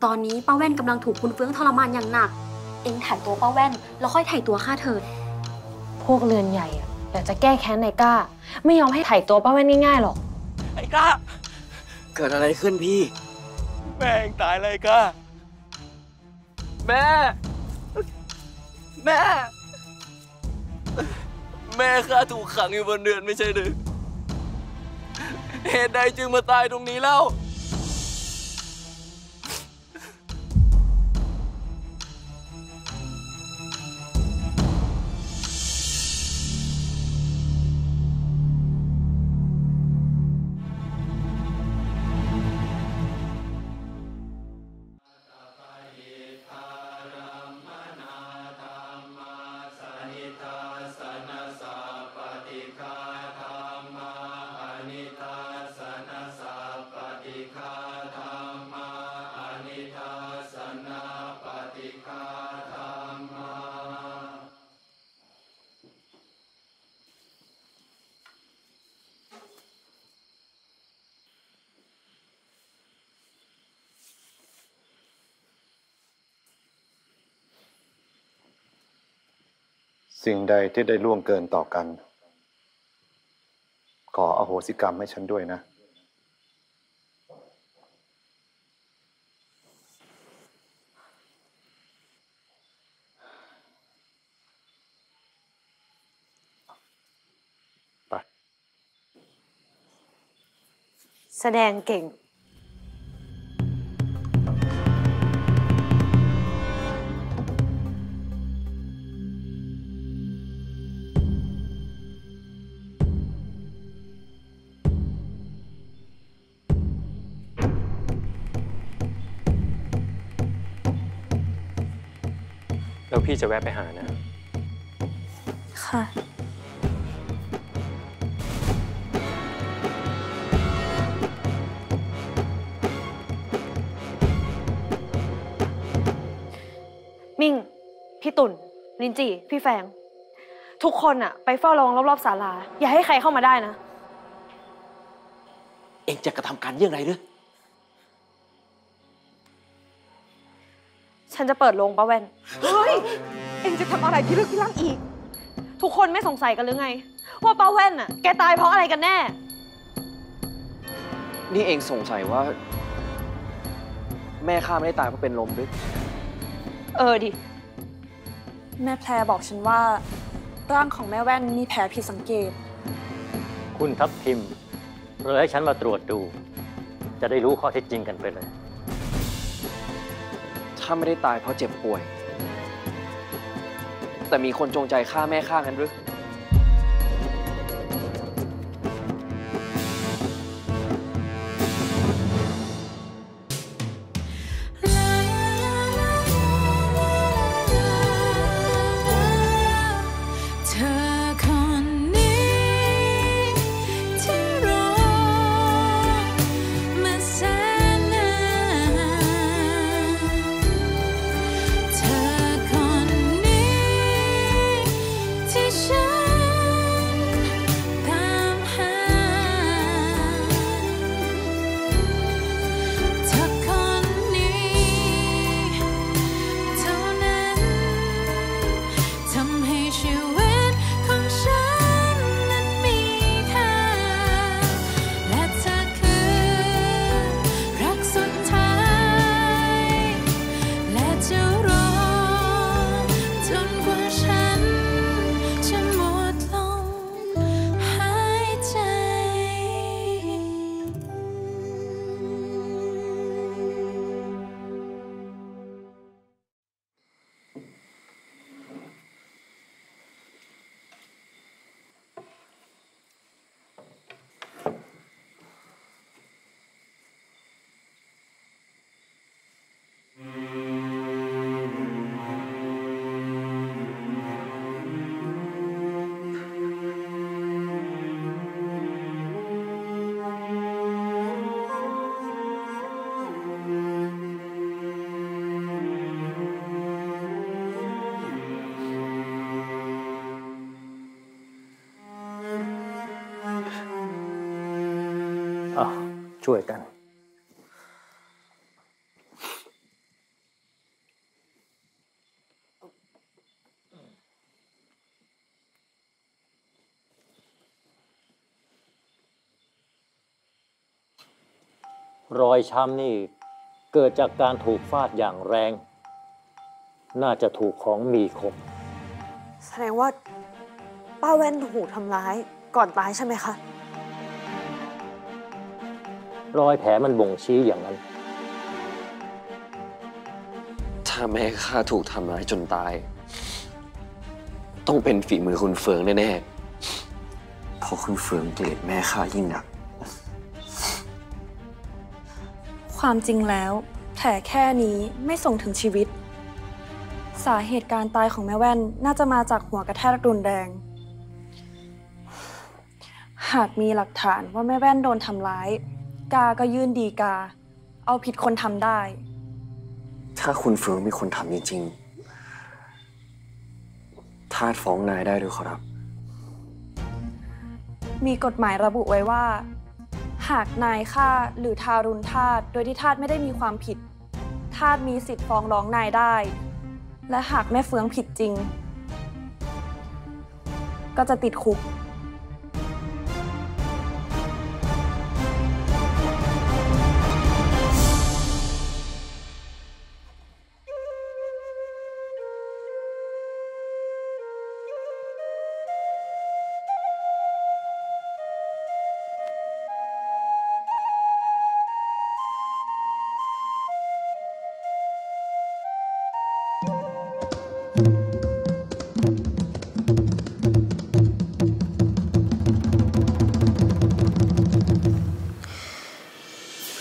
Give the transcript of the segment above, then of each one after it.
ตอนนี้ป้าแว่นกำลังถูกคุณเฟืองทรมานอย่างหนักเองถ่ายตัวป้าแว่นแล้วค่อยถ่ายตัวข้าเถิดพวกเรือนใหญ่อะอยากจะแก้แค้นนายกล้าไม่ยอมให้ถ่ายตัวป้าแว่นง่ายๆหรอกไอ้กล้าเกิดอะไรขึ้นพี่แม่เองตายเลยกล้าแม่ข้าถูกขังอยู่บนเรือนไม่ใช่หรือเหตุใดจึงมาตายตรงนี้เล่าสิ่งใดที่ได้ล่วงเกินต่อกันขออโหสิกรรมให้ฉันด้วยนะไปแสดงเก่งแล้วพี่จะแวะไปหานะค่ะมิ่งพี่ตุ่นลินจีพี่แฟงทุกคนอะไปเฝ้าระวังรอบๆศาลาอย่าให้ใครเข้ามาได้นะเองจะกระทำการอย่างไรหรือฉันจะเปิดโรงป้าแว่นเฮ้ยเอ็งจะทำอะไรพิลึกพิลั่นอีกทุกคนไม่สงสัยกันหรือไงว่าป้าแว่นน่ะแกตายเพราะอะไรกันแน่นี่เองสงสัยว่าแม่ข้าไม่ได้ตายเพราะเป็นลมหรือดิแม่แพรบอกฉันว่าร่างของแม่แว่นมีแผลผิดสังเกตคุณทัพทิมเลยให้ฉันมาตรวจดูจะได้รู้ข้อเท็จจริงกันไปเลยถ้าไม่ได้ตายเพราะเจ็บป่วยแต่มีคนจงใจฆ่าแม่ข้างั้นหรือช่วยกัน รอยช้ำนี่เกิดจากการถูกฟาดอย่างแรง น่าจะถูกของมีคม แสดงว่าป้าแว่นถูกทำร้ายก่อนตายใช่ไหมคะ รอยแผลมันบ่งชี้อย่างนั้น ถ้าแม่ข้าถูกทำร้ายจนตาย ต้องเป็นฝีมือคุณเฟืองแน่ๆเพราะคุณเฟืองเกลียดแม่ข้ายิ่งหนัก ความจริงแล้วแผลแค่นี้ไม่ส่งถึงชีวิต สาเหตุการตายของแม่แว่นน่าจะมาจากหัวกระแทกรุนแรงหากมีหลักฐานว่าแม่แว่นโดนทำร้ายกาก็ยื่นฎีกาเอาผิดคนทำได้ ถ้าคุณเฟืองมีคนทำจริงๆทาสฟ้องนายได้ด้วยครับ มีกฎหมายระบุไว้ว่า หากนายฆ่าหรือทารุณทาสโดยที่ทาสไม่ได้มีความผิดทาสมีสิทธิ์ฟ้องร้องนายได้ และหากแม่เฟืองผิดจริง ก็จะติดคุก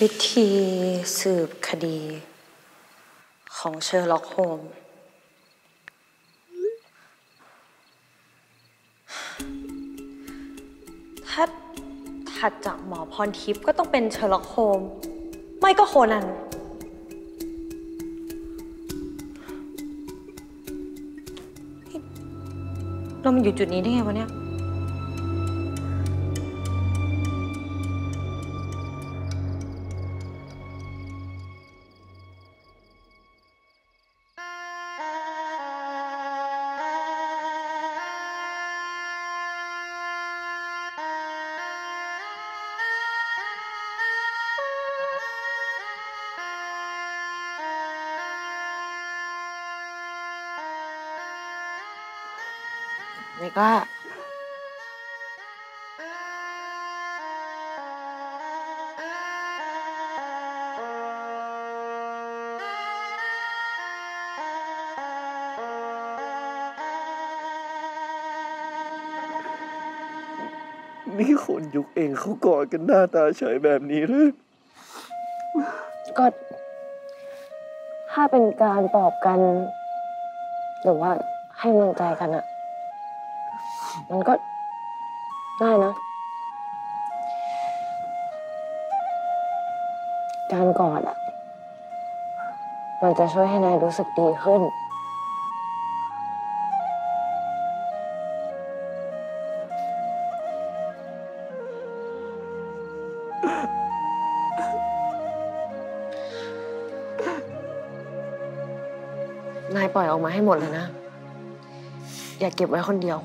วิธีสืบคดีของเชอร์ล็อกโฮมส์ถ้าถัดจากหมอพรทิพย์ก็ต้องเป็นเชอร์ล็อกโฮมส์ไม่ก็โคนันเรามาอยู่จุดนี้ได้ไงวะเนี่ยไม่กล้านี่คนยุคเองเขากอดกันหน้าตาเฉยแบบนี้เลย ก็ถ้าเป็นการปลอบกัน หรือว่าให้กำลังใจกันอะมันก็ได้นะ การกอดอะมันจะช่วยให้นายรู้สึกดีขึ้น นายปล่อยออกมาให้หมดเลยนะ อย่าเก็บไว้คนเดียว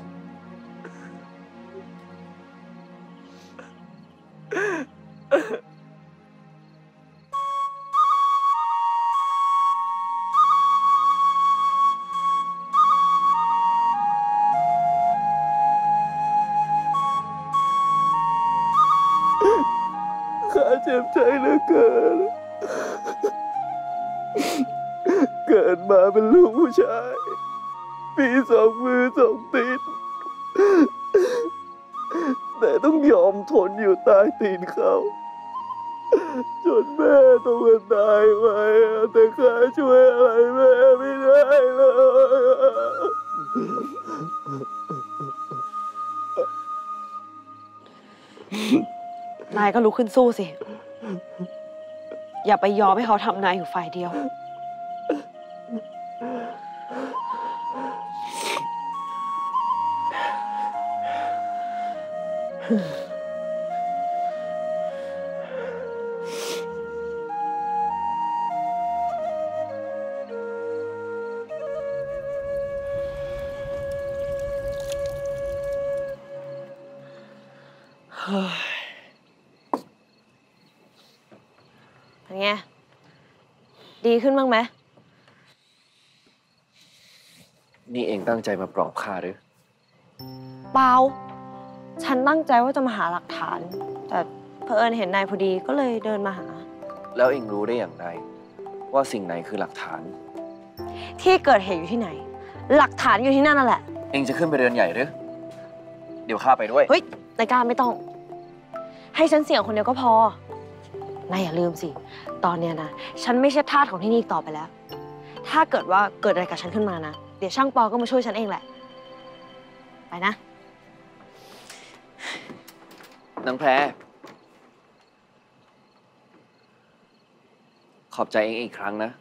ข้าเจ็บใจเหลือเกิน เกิดมาเป็นลูกผู้ชาย มีสองมือสองตีน แต่ต้องยอมทนอยู่ใต้ตีนเขา จนแม่ต้องมาตายไปแต่ข้าช่วยอะไรแม่ไม่ได้เลย นายก็ลุกขึ้นสู้สิ อย่าไปยอมให้เขาทำนายอยู่ฝ่ายเดียว น ดีขึ้นบ้างไหม นี่เองตั้งใจมาปลอบข้าหรือ เปล่า ฉันตั้งใจว่าจะมาหาหลักฐาน แต่เผอิญเห็นนายพอดีก็เลยเดินมาหา แล้วเองรู้ได้อย่างไรว่าสิ่งไหนคือหลักฐาน ที่เกิดเหตุอยู่ที่ไหน หลักฐานอยู่ที่นั่นนั่นแหละ เองจะขึ้นไปเรือนใหญ่หรือ เดี๋ยวข้าไปด้วย เฮ้ยนายกล้าไม่ต้อง ให้ฉันเสี่ยงคนเดียวก็พอ นายอย่าลืมสิ ตอนเนี้ยนะ ฉันไม่ใช่ทาสของที่นี่อีกต่อไปแล้ว ถ้าเกิดว่าเกิดอะไรกับฉันขึ้นมานะ เดี๋ยวช่างปอก็มาช่วยฉันเองแหละ ไปนะ นางแพร ขอบใจเองอีกครั้งนะ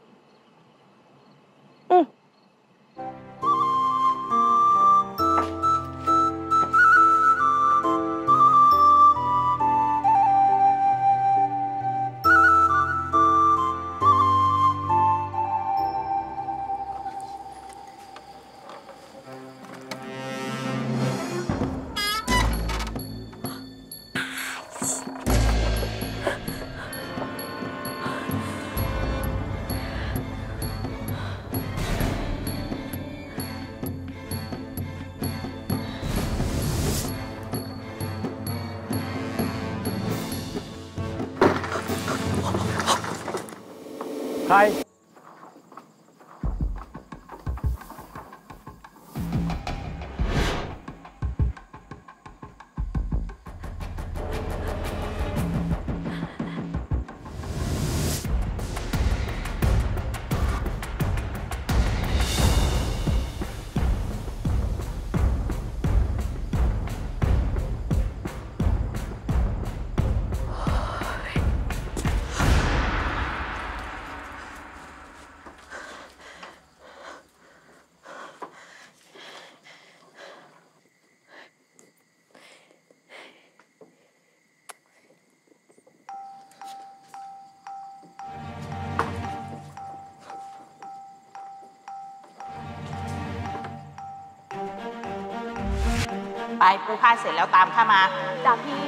ใคร ไปปูผ้าเสร็จแล้วตามข้ามาจ้าพี่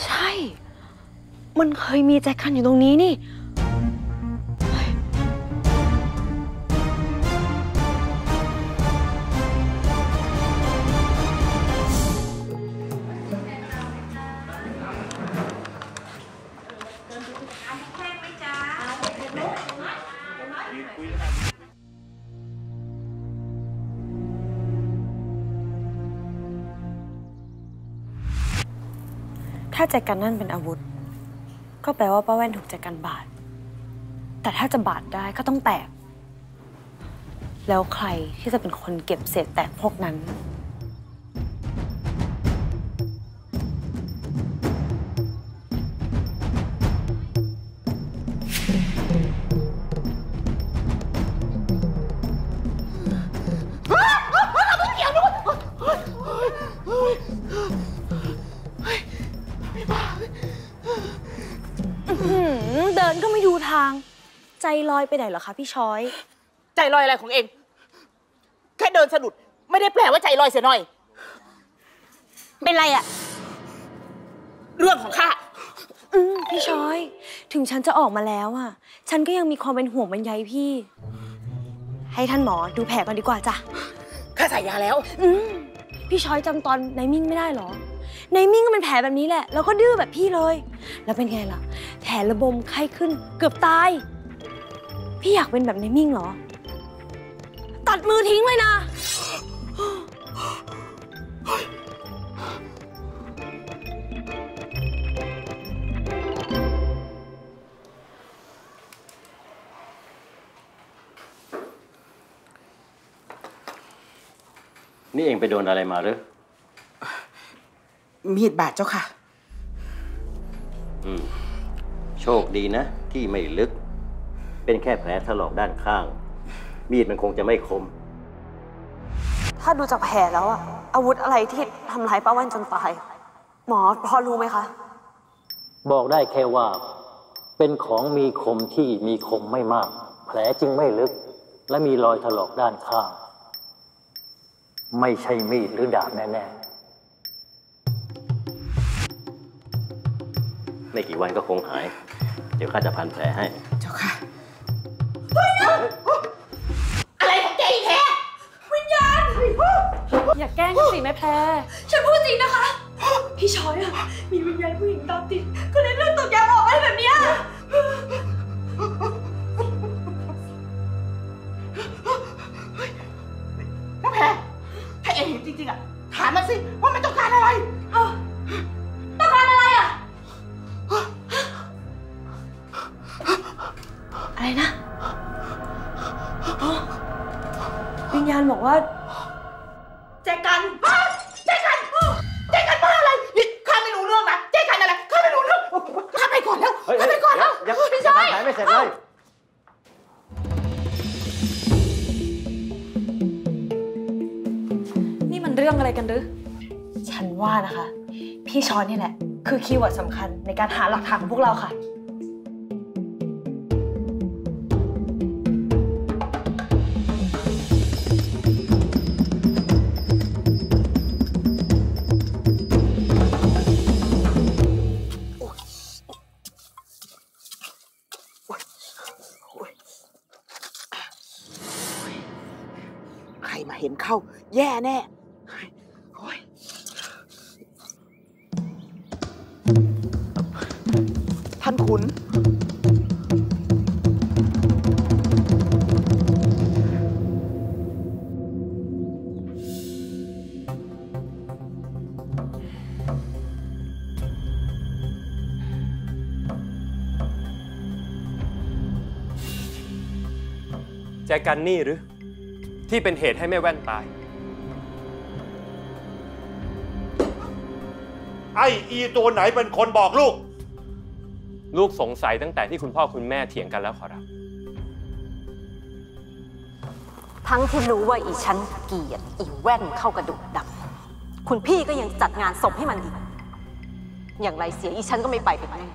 ใช่ มันเคยมีแจ็คคันอยู่ตรงนี้นี่ ถ้าแจกันนั่นเป็นอาวุธ ก็แปลว่าป้าแว่นถูกแจกันบาด แต่ถ้าจะบาดได้ก็ต้องแตก แล้วใครที่จะเป็นคนเก็บเศษแตกพวกนั้น เดินก็ไม่ดูทาง ใจลอยไปไหนเหรอคะพี่ช้อย ใจลอยอะไรของเอง แค่เดินสะดุดไม่ได้แปลว่าใจลอยเสียหน่อย เป็นไรอะ เรื่องของข้า พี่ช้อย ถึงฉันจะออกมาแล้วอะฉันก็ยังมีความเป็นห่วงเป็นใยพี่ ให้ท่านหมอดูแผลก่อนดีกว่าจ้ะ ข้าใส่ยาแล้ว พี่ช้อยจำตอนนายมิ่งไม่ได้หรอ นายมิ่งก็เป็นแผลแบบนี้แหละ แล้วก็ดื้อแบบพี่เลย แล้วเป็นไงล่ะ แผลระบมไข้ขึ้นเกือบตาย พี่อยากเป็นแบบนายมิ่งเหรอ ตัดมือทิ้งเลยนะ นี่เองไปโดนอะไรมาหรือ มีดบาดเจ้าค่ะ โชคดีนะ ที่ไม่ลึก เป็นแค่แผลถลอกด้านข้าง มีดมันคงจะไม่คม ถ้าดูจากแผลแล้วอะอาวุธอะไรที่ทำร้ายป้าแว่นจนตาย หมอพอรู้ไหมคะ บอกได้แค่ว่า เป็นของมีคมที่มีคมไม่มาก แผลจึงไม่ลึก และมีรอยถลอกด้านข้าง ไม่ใช่มีดหรือดาบแน่ๆไม่กี่วันก็คงหาย เดี๋ยวข้าจะพันแผลให้ เจ้าค่ะ อะไรของแกอีกแท้วิญญาณ อย่าแกล้งกันสิแม่แพรฉันพูดจริงนะคะ พี่ช้อยอะมีวิญญาณผู้หญิงตามติดก็เลยเลือดตกยางออกอะไรแบบเนี้ย น้าแพรถ้าเองเห็นจริงๆอะถามมันสิว่ามันต้องการอะไรต้องการอะไรอะ อะไรนะอ๋อวิญญาณบอกว่าแจกันบ้าอะไรนี่ข้าไม่รู้เรื่องนะแจกันอะไรข้าไม่รู้เรื่องข้าไปก่อนแล้วข้าไปก่อนแล้วพี่ชาย แผลไม่เสร็จเลย นี่มันเรื่องอะไรกันหรือ ฉันว่านะคะ พี่ช้อยนี่แหละ คือคีย์เวิร์ดสำคัญในการหาหลักฐานของพวกเราค่ะ ใครมาเห็นเข้าแย่แน่โอ๊ยท่านขุนแจกันนี่หรือที่เป็นเหตุให้แม่แว่นตาย ไอ้อีตัวไหนเป็นคนบอกลูก ลูกสงสัยตั้งแต่ที่คุณพ่อคุณแม่เถียงกันแล้วขอรับ ทั้งที่รู้ว่าอีฉันเกลียดอีแว่นเข้ากระดูกดำคุณพี่ก็ยังจัดงานศพให้มันอีกอย่างไรเสียอีฉันก็ไม่ไปเป็นแน่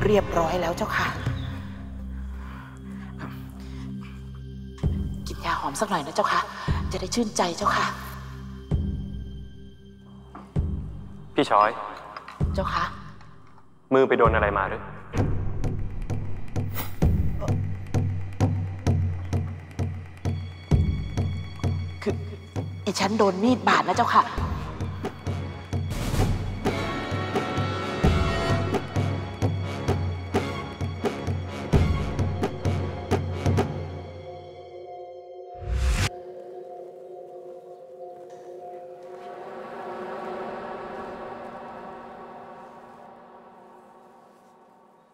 เรียบร้อยแล้วเจ้าค่ะกินยาหอมสักหน่อยนะเจ้าค่ะจะได้ชื่นใจเจ้าค่ะ พี่ช้อย เจ้าค่ะ มือไปโดนอะไรมาหรือ คืออีฉันโดนมีดบาดนะเจ้าค่ะ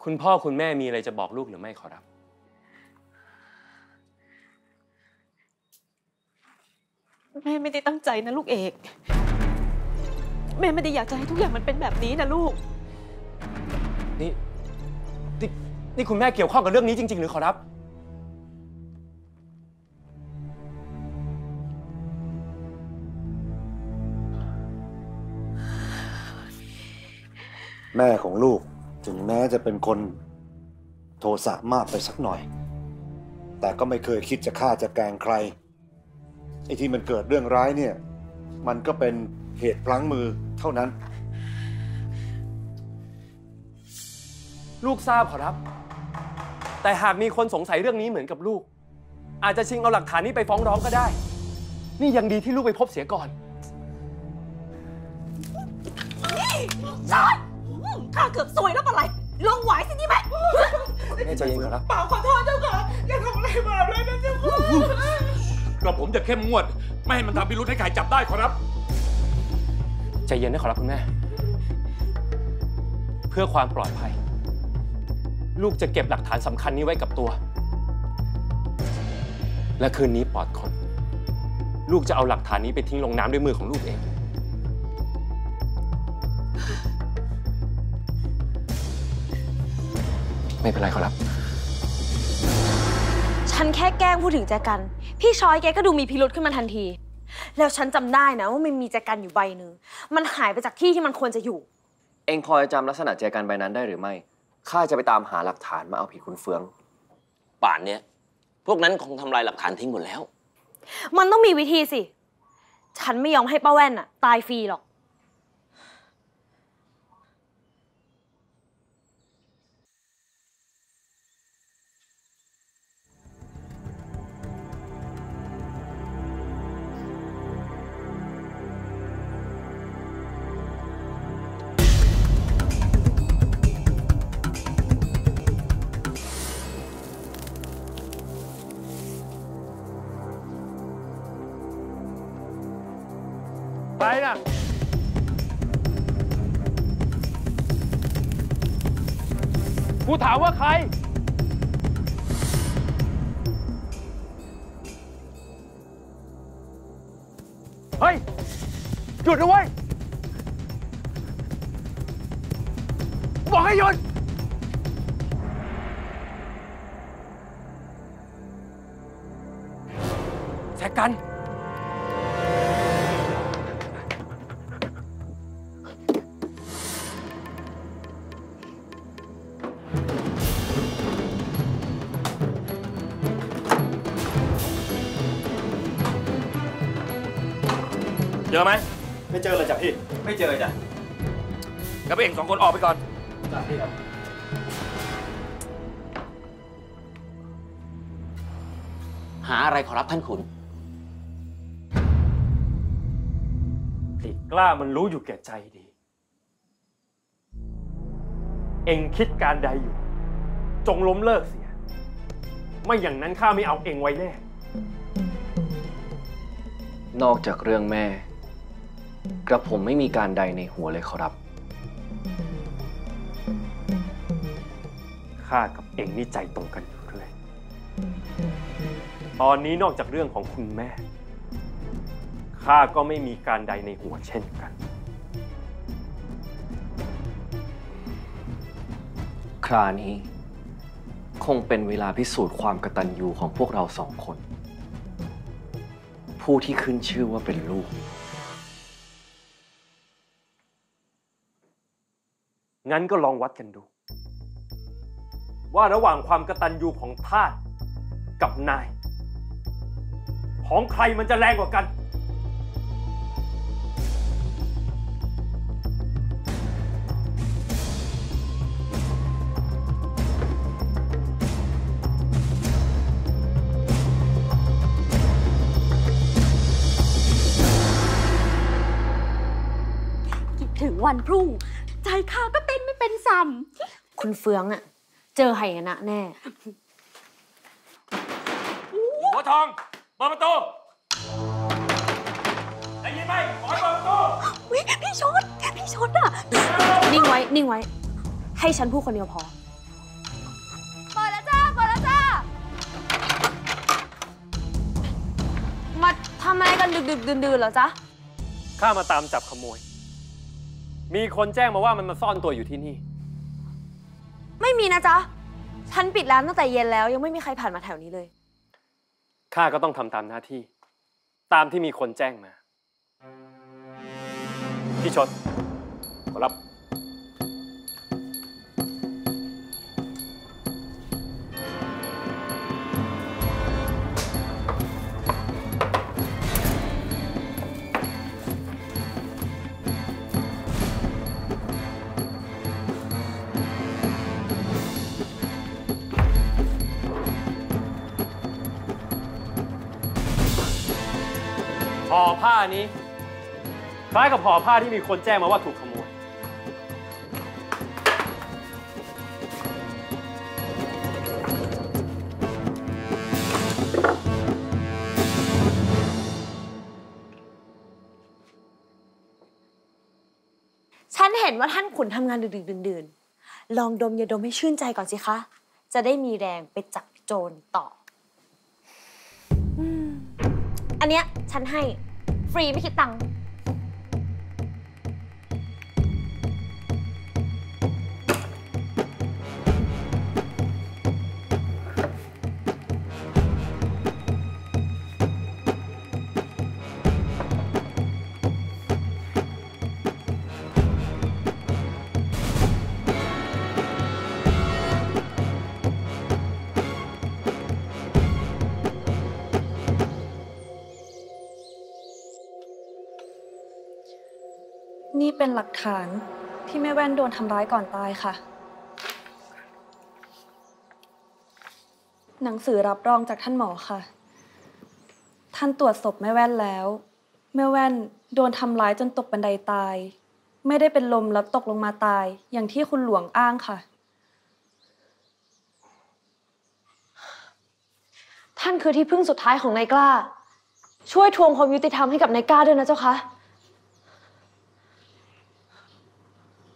คุณพ่อคุณแม่มีอะไรจะบอกลูกหรือไม่ขอรับ แม่ไม่ได้ตั้งใจนะลูกเอก แม่ไม่ได้อยากจะให้ทุกอย่างมันเป็นแบบนี้นะลูก นี่คุณแม่เกี่ยวข้องกับเรื่องนี้จริงๆหรือขอรับ แม่ของลูกถึงแม้จะเป็นคนโทสะมากไปสักหน่อย แต่ก็ไม่เคยคิดจะฆ่าจะแกล้งใครไอ้ที่มันเกิดเรื่องร้ายเนี่ยมันก็เป็นเหตุพลั้งมือเท่านั้น ลูกทราบขอรับ แต่หากมีคนสงสัยเรื่องนี้เหมือนกับลูก อาจจะชิงเอาหลักฐานนี้ไปฟ้องร้องก็ได้ นี่ยังดีที่ลูกไปพบเสียก่อน ช้อยข้าเกือบซวยแล้วปะไรลงไหวสินี่แม่ แม่ใจเย็นครับ เปล่าขอโทษเจ้าค่ะอย่าทำอะไรมาเลยนะเจ้าค่ะ กระผมจะเข้มงวด ไม่ให้มันทำพิรุธให้ใครจับได้ขอรับ ใจเย็นนะขอรับคุณแม่ เพื่อความปลอดภัย ลูกจะเก็บหลักฐานสำคัญนี้ไว้กับตัว และคืนนี้ปลอดคน ลูกจะเอาหลักฐานนี้ไปทิ้งลงน้ำด้วยมือของลูกเอง ไม่เป็นไรขอรับ ฉันแค่แกล้งพูดถึงแจกัน พี่ช้อยแกก็ดูมีพิรุธขึ้นมาทันที แล้วฉันจำได้นะว่ามันมีแจกันอยู่ใบหนึ่งมันหายไปจากที่ที่มันควรจะอยู่ เองพอจะจำลักษณะแจกันใบนั้นได้หรือไม่ ข้าจะไปตามหาหลักฐานมาเอาผิดคุณเฟือง ป่านเนี้ยพวกนั้นคงทำลายหลักฐานทิ้งหมดแล้ว มันต้องมีวิธีสิ ฉันไม่ยอมให้ป้าแว่นอะตายฟรีหรอก ใครน่ะกูถามว่าใคร เฮ้ย หยุดนะเว้ย บอกให้หยุด แซกกัน เจอไหม ไม่เจอเลยจ้ะพี่ ไม่เจอจ้ะ กับเอง2 คนออกไปก่อน จ้ะพี่ครับ หาอะไรขอรับท่านขุน ไอ้กล้ามันรู้อยู่แก่ใจดี เอ็งคิดการใดอยู่ จงล้มเลิกเสีย ไม่อย่างนั้นข้าไม่เอาเอ็งไว้แน่ นอกจากเรื่องแม่ กระผมไม่มีการใดในหัวเลยขอรับ ข้ากับเอ็งนี่ใจตรงกันอยู่เรื่อยตอนนี้นอกจากเรื่องของคุณแม่ ข้าก็ไม่มีการใดในหัวเช่นกัน คราวนี้คงเป็นเวลาพิสูจน์ความกตัญญูของพวกเรา2 คน ผู้ที่ขึ้นชื่อว่าเป็นลูก งั้นก็ลองวัดกันดู ว่าระหว่างความกตัญญูของทาสกับนาย ของใครมันจะแรงกว่ากัน คิดถึงวันพรุ่ง ใจข้าก็เต้นไม่เป็นสัน คุณเฟืองอะเจอไหยนะแน่ หัวทองเปิดประตูได้ยินไหมขอให้เปิดประตู วิพี่ชดอะ นิ่งไว้ นิ่งไว้ ให้ฉันพูดคนเดียวพอ เปิดแล้วจ้า เปิดแล้วจ้า มาทำอะไรกันดึกๆดื่นๆเหรอจ๊ะ ข้ามาตามจับขโมย มีคนแจ้งมาว่ามันมาซ่อนตัวอยู่ที่นี่ ไม่มีนะจ๊ะ ฉันปิดร้านตั้งแต่เย็นแล้วยังไม่มีใครผ่านมาแถวนี้เลย ข้าก็ต้องทำตามหน้าที่ ตามที่มีคนแจ้งมา พี่ชด ขอรับ ห่อผ้านี้คล้ายกับห่อผ้าที่มีคนแจ้งมาว่าถูกขโมย ฉันเห็นว่าท่านขุนทำงานดึกๆดื่นๆลองดมยาดมให้ชื่นใจก่อนสิคะ จะได้มีแรงไปจับโจรต่อ อันเนี้ยฉันให้ฟรีไม่คิดตังค์ นี่เป็นหลักฐานที่แม่แว่นโดนทำร้ายก่อนตายค่ะ หนังสือรับรองจากท่านหมอค่ะ ท่านตรวจศพแม่แว่นแล้ว แม่แว่นโดนทำร้ายจนตกบันไดตาย ไม่ได้เป็นลมแล้วตกลงมาตายอย่างที่คุณหลวงอ้างค่ะ ท่านคือที่พึ่งสุดท้ายของนายกล้า ช่วยทวงความยุติธรรมให้กับนายกล้าด้วยนะเจ้าคะ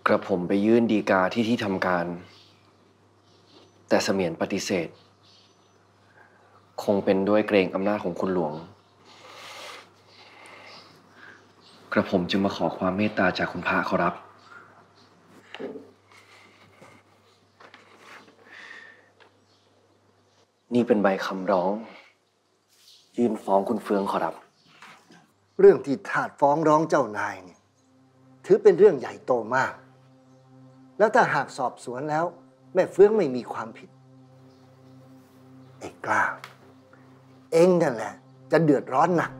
กระผมไปยื่นฎีกาที่ทำการ แต่เสมียนปฏิเสธ คงเป็นด้วยเกรงอำนาจของคุณหลวง กระผมจึงมาขอความเมตตาจากคุณพระขอรับ นี่เป็นใบคำร้อง ยื่นฟ้องคุณเฟืองขอรับ เรื่องที่ทาสฟ้องร้องเจ้านายเนี่ยถือเป็นเรื่องใหญ่โตมาก แล้วถ้าหากสอบสวนแล้วแม่เฟืองไม่มีความผิดไอ้กล้า เองนั่นแหละจะเดือดร้อนหนัก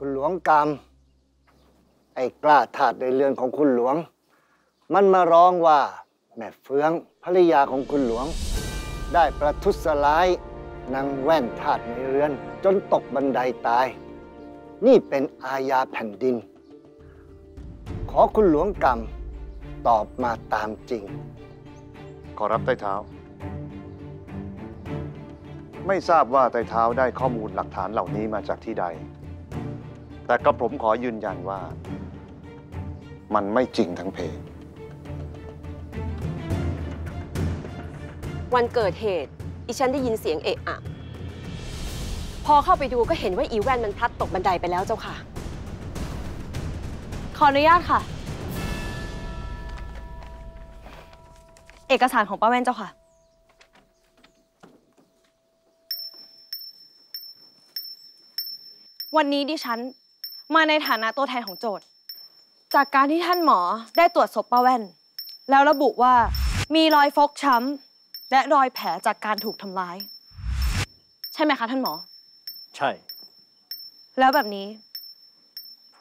คุณหลวงกรรมไอ้กล้าทาสในเรือนของคุณหลวงมันมาร้องว่าแม่เฟืองภรรยาของคุณหลวงได้ประทุษร้ายนางแว่นทาสในเรือนจนตกบันไดตายนี่เป็นอาญาแผ่นดินขอคุณหลวงกรรมตอบมาตามจริงขอรับไต้เท้าไม่ทราบว่าไต้เท้าได้ข้อมูลหลักฐานเหล่านี้มาจากที่ใดแต่กระผมขอยืนยันว่ามันไม่จริงทั้งเพ วันเกิดเหตุอีฉันได้ยินเสียงเอะอะพอเข้าไปดูก็เห็นว่าอีแว่นมันพลัดตกบันไดไปแล้วเจ้าค่ะ ขออนุญาตค่ะ เอกสารของป้าแว่นเจ้าค่ะ วันนี้ดิฉันมาในฐานะตัวแทนของโจทย์จากการที่ท่านหมอได้ตรวจศพป้าแว่นแล้วระบุว่ามีรอยฟกช้ำและรอยแผลจากการถูกทำร้ายใช่ไหมคะท่านหมอใช่ แล้วแบบนี้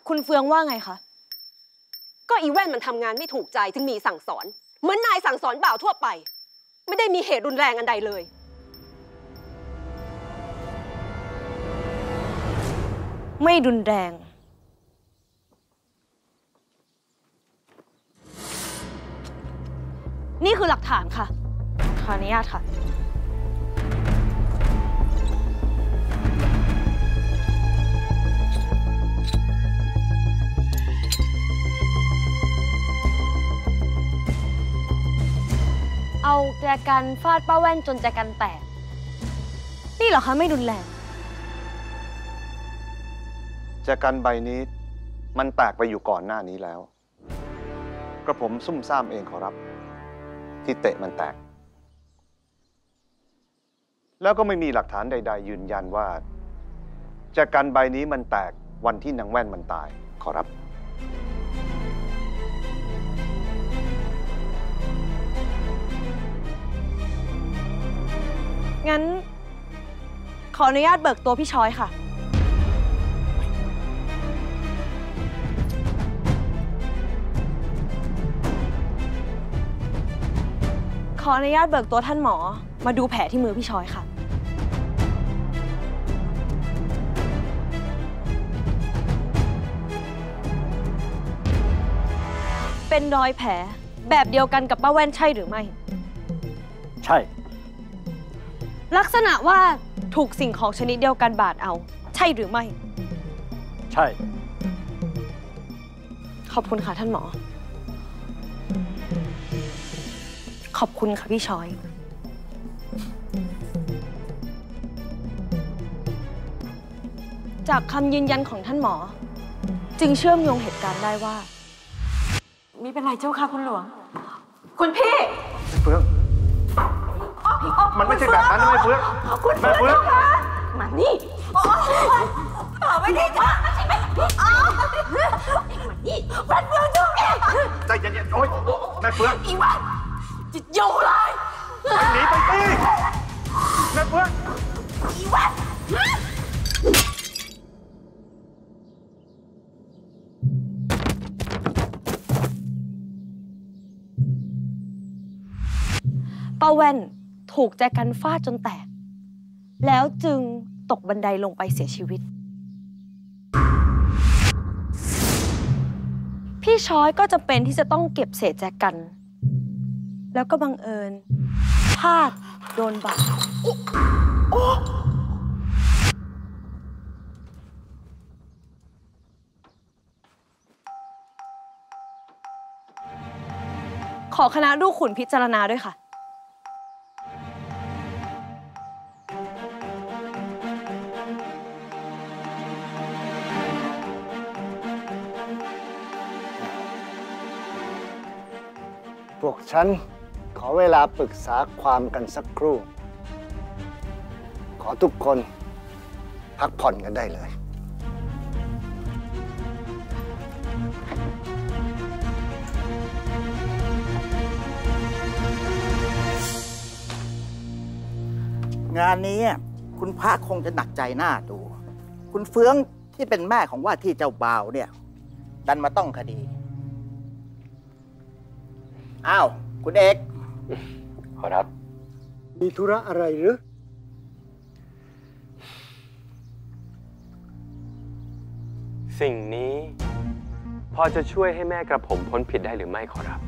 คุณเฟืองว่าไงคะ ก็อีแว่นมันทำงานไม่ถูกใจถึงมีสั่งสอนเหมือนนายสั่งสอนบ่าวทั่วไปไม่ได้มีเหตุรุนแรงอันใดเลยไม่รุนแรง นี่คือหลักฐานค่ะ ขออนุญาตค่ะ เอาแจกันฟาดป้าแว่นจนแจกันแตก นี่เหรอคะไม่รุนแรง แจกันใบนี้มันแตกไปอยู่ก่อนหน้านี้แล้วกระผมซุ่มซ่ามเองขอรับที่เตะมันแตกแล้วก็ไม่มีหลักฐานใดๆยืนยันว่าแจกันใบนี้มันแตกวันที่นางแว่นมันตายขอรับงั้นขออนุญาตเบิกตัวพี่ช้อยค่ะ ขออนุญาตเบิกตัวท่านหมอมาดูแผลที่มือพี่ช้อยค่ะ เป็นรอยแผลแบบเดียวกันกับป้าแว่นใช่หรือไม่ ใช่ ลักษณะว่าถูกสิ่งของชนิดเดียวกันบาดเอา ใช่หรือไม่ ใช่ ขอบคุณค่ะท่านหมอ ขอบคุณค่ะพี่ช้อย จากคำยืนยันของท่านหมอ จึงเชื่อมโยงเหตุการณ์ได้ว่ามีเป็นไรเจ้าค่ะคุณหลวง คุณพี่ เฟือง มันไม่ใช่แบบนั้นนะแม่เฟือง คุณ แม่เฟือง มานี่ไม่ได้ค่ะใช่ไหมมานี่แม่เฟืองดูเอง ใจเย็นๆโอ๊ยแม่เฟือง อีวันจะอยู่เลย หนีไปสิแม่เฟือง อีวันป้าแว่นถูกแจกันฟาดจนแตก แล้วจึงตกบันไดลงไปเสียชีวิต พี่ช้อยก็จำเป็นที่จะต้องเก็บเศษแจกัน แล้วก็บังเอิญพลาดโดนบาดขอคณะลูกขุนพิจารณาด้วยค่ะ พวกฉันขอเวลาปรึกษาความกันสักครู่ ขอทุกคนพักผ่อนกันได้เลย งานนี้คุณพระคงจะหนักใจหน้าดู คุณเฟืองที่เป็นแม่ของว่าที่เจ้าบ่าวเนี่ย ดันมาต้องคดี อ้าว คุณเอก ขอรับ มีธุระอะไรหรือ สิ่งนี้พอจะช่วยให้แม่กระผมพ้นผิดได้หรือไม่ขอรับ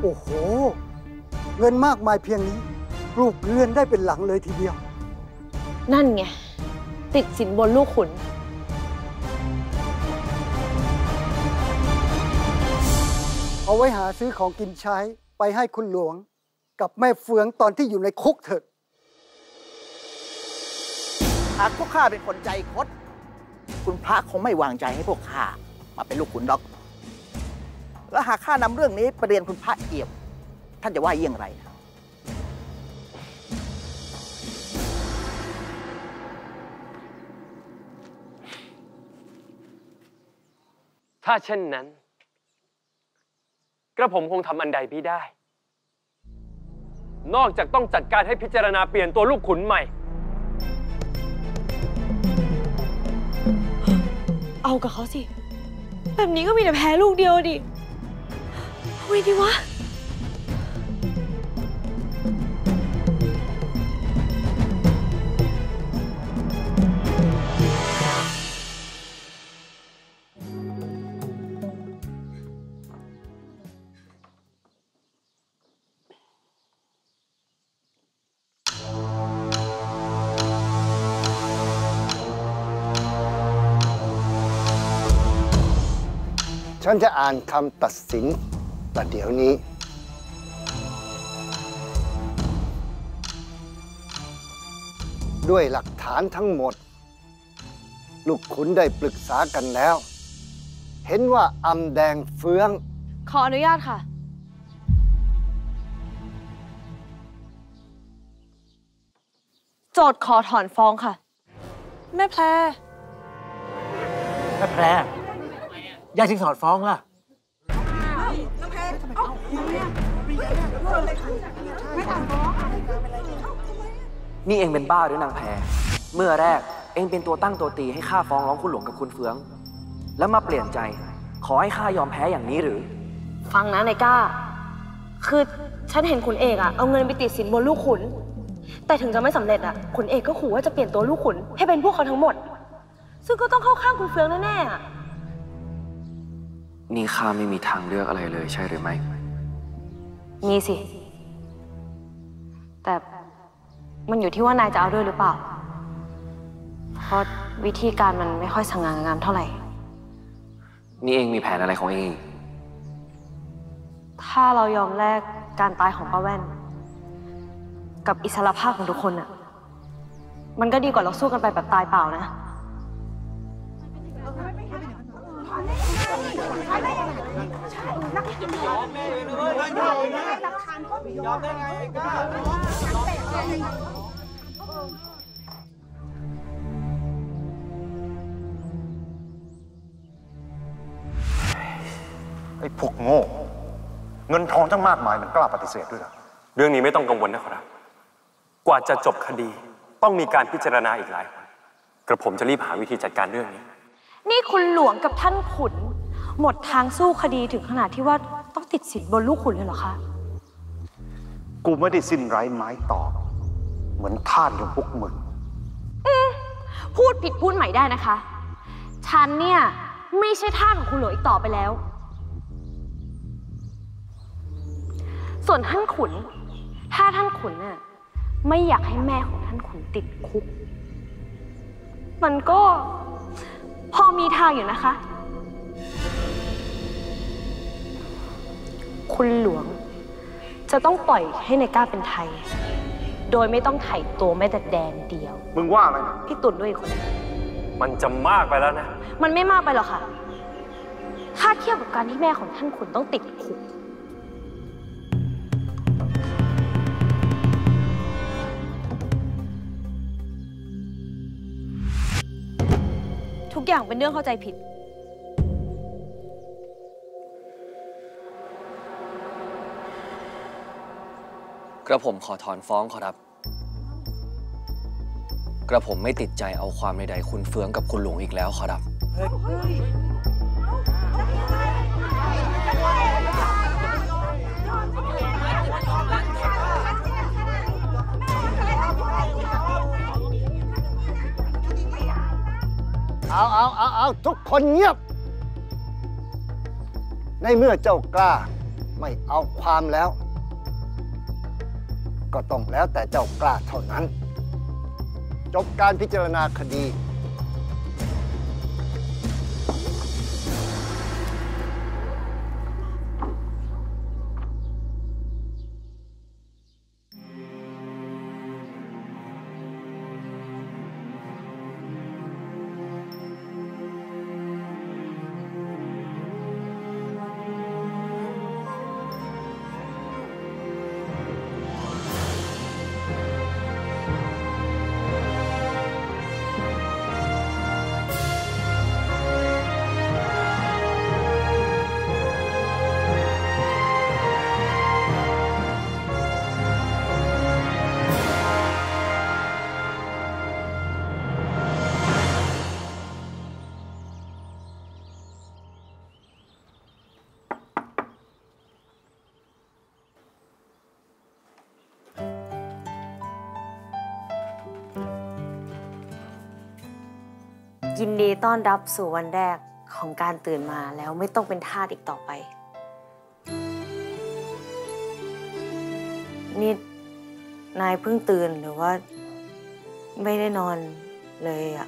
โอ้โห เงินมากมายเพียงนี้ปลูกเรือนได้เป็นหลังเลยทีเดียว นั่นไง ติดสินบนลูกขุน เอาไว้หาซื้อของกินใช้ไปให้คุณหลวง กับแม่เฟืองตอนที่อยู่ในคุกเถิด หากพวกข้าเป็นคนใจคด คุณพระคงไม่วางใจให้พวกข้ามาเป็นลูกขุนดอก แล้วหากข้านำเรื่องนี้ไปเรียนคุณพระเอี่ยม ท่านจะว่าอย่างไร ถ้าเช่นนั้น กระผมคงทำอันใดพี่ได้ นอกจากต้องจัดการให้พิจารณาเปลี่ยนตัวลูกขุนใหม่ เอากับเขาสิ แบบนี้ก็มีแต่แพ้ลูกเดียวดิทำไงดีวะ ฉันจะอ่านคำตัดสินแต่เดี๋ยวนี้ ด้วยหลักฐานทั้งหมด ลูกขุนได้ปรึกษากันแล้ว เห็นว่าอำแดงเฟือง ขออนุญาตค่ะ โจทย์ขอถอนฟ้องค่ะ แม่แพร แม่แพรยายถึงถอนฟ้องล่ะ นี่เองเป็นบ้าหรือนางแพร เมื่อแรกเองเป็นตัวตั้งตัวตีให้ข้าฟ้องร้องคุณหลวงกับคุณเฟือง แล้วมาเปลี่ยนใจขอให้ข้ายอมแพ้อย่างนี้หรือ ฟังนะนายก้า คือฉันเห็นขุนเอกอะเอาเงินไปติดสินบนลูกขุน แต่ถึงจะไม่สำเร็จอะขุนเอกก็ขู่ว่าจะเปลี่ยนตัวลูกขุนให้เป็นพวกเขาทั้งหมด ซึ่งก็ต้องเข้าข้างคุณเฟืองแน่ๆอะ นี่ข้าไม่มีทางเลือกอะไรเลยใช่หรือไม่ มีสิ แต่มันอยู่ที่ว่านายจะเอาด้วยหรือเปล่า เพราะวิธีการมันไม่ค่อยสง่างามเท่าไหร่ นี่เองมีแผนอะไรของเอง ถ้าเรายอมแลกการตายของป้าแว่น กับอิสรภาพของทุกคนอะมันก็ดีกว่าเราสู้กันไปแบบตายเปล่านะ ไอ้พวกโง่ เงินทองตั้งมากมายมันกล้าปฏิเสธด้วยเหรอ เรื่องนี้ไม่ต้องกังวลนะครับกว่าจะจบคดีต้องมีการพิจารณาอีกหลายวันกระผมจะรีบหาวิธีจัดการเรื่องนี้ นี่คุณหลวงกับท่านขุนหมดทางสู้คดีถึงขนาดที่ว่าต้องติดสินบนลูกขุนเลยเหรอคะ กูไม่ได้สิ้นไร้ไม้ตอกเหมือนท่านอย่างพวกมึง พูดผิดพูดใหม่ได้นะคะ ฉันเนี่ยไม่ใช่ท่าของคุณหลวงอีกต่อไปแล้ว ส่วนท่านขุนถ้าท่านขุนน่ะไม่อยากให้แม่ของท่านขุนติดคุกมันก็พอมีทางอยู่นะคะ คุณหลวงจะต้องปล่อยให้นายกล้าเป็นไทยโดยไม่ต้องไถ่ตัวแม้แต่แดงเดียวมึงว่าอะไรนะ พี่ตุ่นด้วยอีกคน มันจะมากไปแล้วนะ มันไม่มากไปหรอกค่ะ ถ้าเทียบกับการที่แม่ของท่านขุนต้องติดคุกทุกอย่างเป็นเรื่องเข้าใจผิด กระผมขอถอนฟ้องขอรับ กระผมไม่ติดใจเอาความใดๆคุณเฟืองกับคุณหลวงอีกแล้วขอรับ เอาทุกคนเงียบ ในเมื่อเจ้ากล้าไม่เอาความแล้ว ก็ต้องแล้วแต่เจ้ากล้าเท่านั้น จบการพิจารณาคดี ยินดีต้อนรับสู่วันแรกของการตื่นมาแล้วไม่ต้องเป็นทาสอีกต่อไปนี่นายเพิ่งตื่นหรือว่าไม่ได้นอนเลยอะ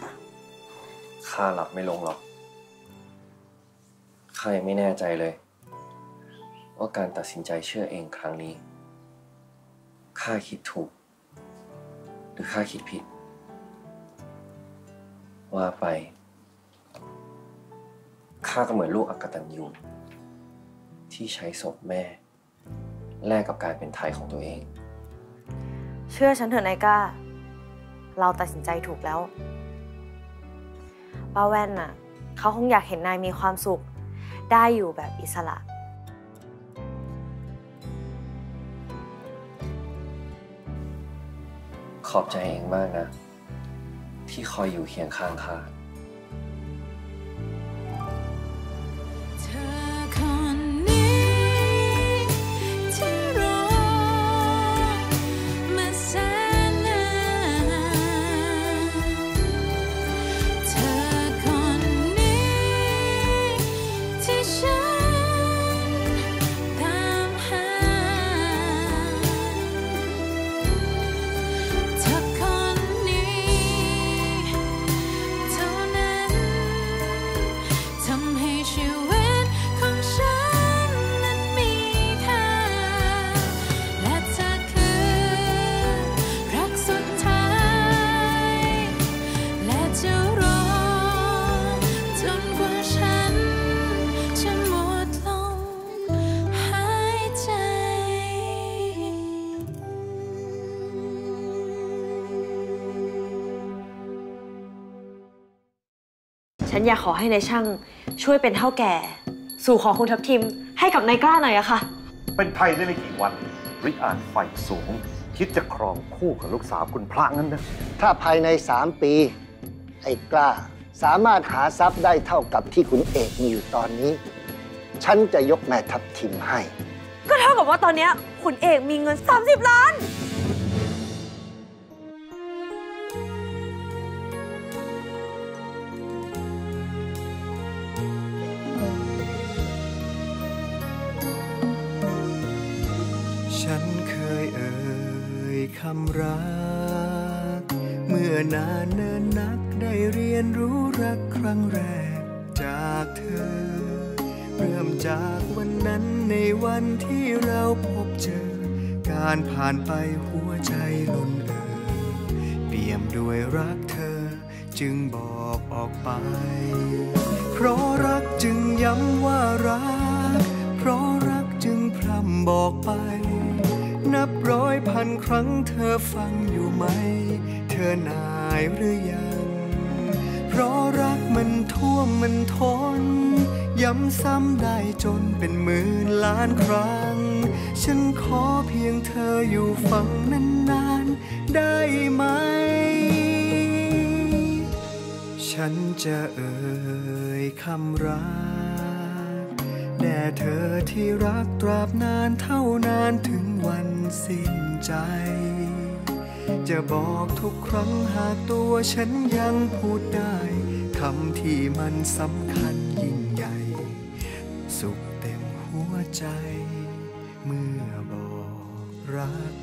ข้าหลับไม่ลงหรอก ข้ายังไม่แน่ใจเลย ว่าการตัดสินใจเชื่อเองครั้งนี้ ข้าคิดถูก หรือข้าคิดผิดว่าไปข้าก็เหมือนลูกอกตัญญูที่ใช้ศพแม่แลกกับการเป็นไทยของตัวเองเชื่อฉันเถอะนายก้าเราตัดสินใจถูกแล้วป้าแว่นน่ะเขาคงอยากเห็นนายมีความสุขได้อยู่แบบอิสระขอบใจเองมากนะที่คอยอยู่เคียงข้างข้า ฉันอยากขอให้นายช่างช่วยเป็นเท่าแก่ สู่ขอคุณทัพทิมให้กับนายกล้าหน่อยอะค่ะ เป็นไทยได้ไม่กี่วันริอานไฟสูง คิดจะครองคู่กับลูกสาวคุณพระงั้นนะ ถ้าภายใน3 ปี ไอ้กล้าสามารถหาทรัพย์ได้เท่ากับที่คุณเอกมีอยู่ตอนนี้ ฉันจะยกแม่ทัพทิมให้ ก็เท่ากับว่าตอนนี้คุณเอกมีเงิน30 ล้าน ฉันเคยเอ่ยคำรักเมื่อนานเนิ่นนักได้เรียนรู้รักครั้งแรกจากเธอ เริ่มจากวันนั้นในวันที่เราพบเจอ การผ่านไปหัวใจล้นเปี่ยมด้วยรักเธอจึงบอกออกไป เพราะรักจึงย้ำว่ารักเพราะรักจึงพร่ำบอกไป นับร้อยพันครั้งเธอฟังอยู่ไหม เธอนายหรือยังเพราะรักมันท่วมมันท้นย้ำซ้ำได้จนเป็นหมื่นล้านครั้งฉันขอเพียงเธออยู่ฟังนานๆได้ไหมฉันจะเอ่ยคำรักแด่เธอที่รักตราบนานเท่านานถึงวันสิ้นใจจะบอกทุกครั้งหากตัวฉันยังพูดได้คำที่มันสำคัญยิ่งใหญ่สุขเต็มหัวใจเมื่อบอกรัก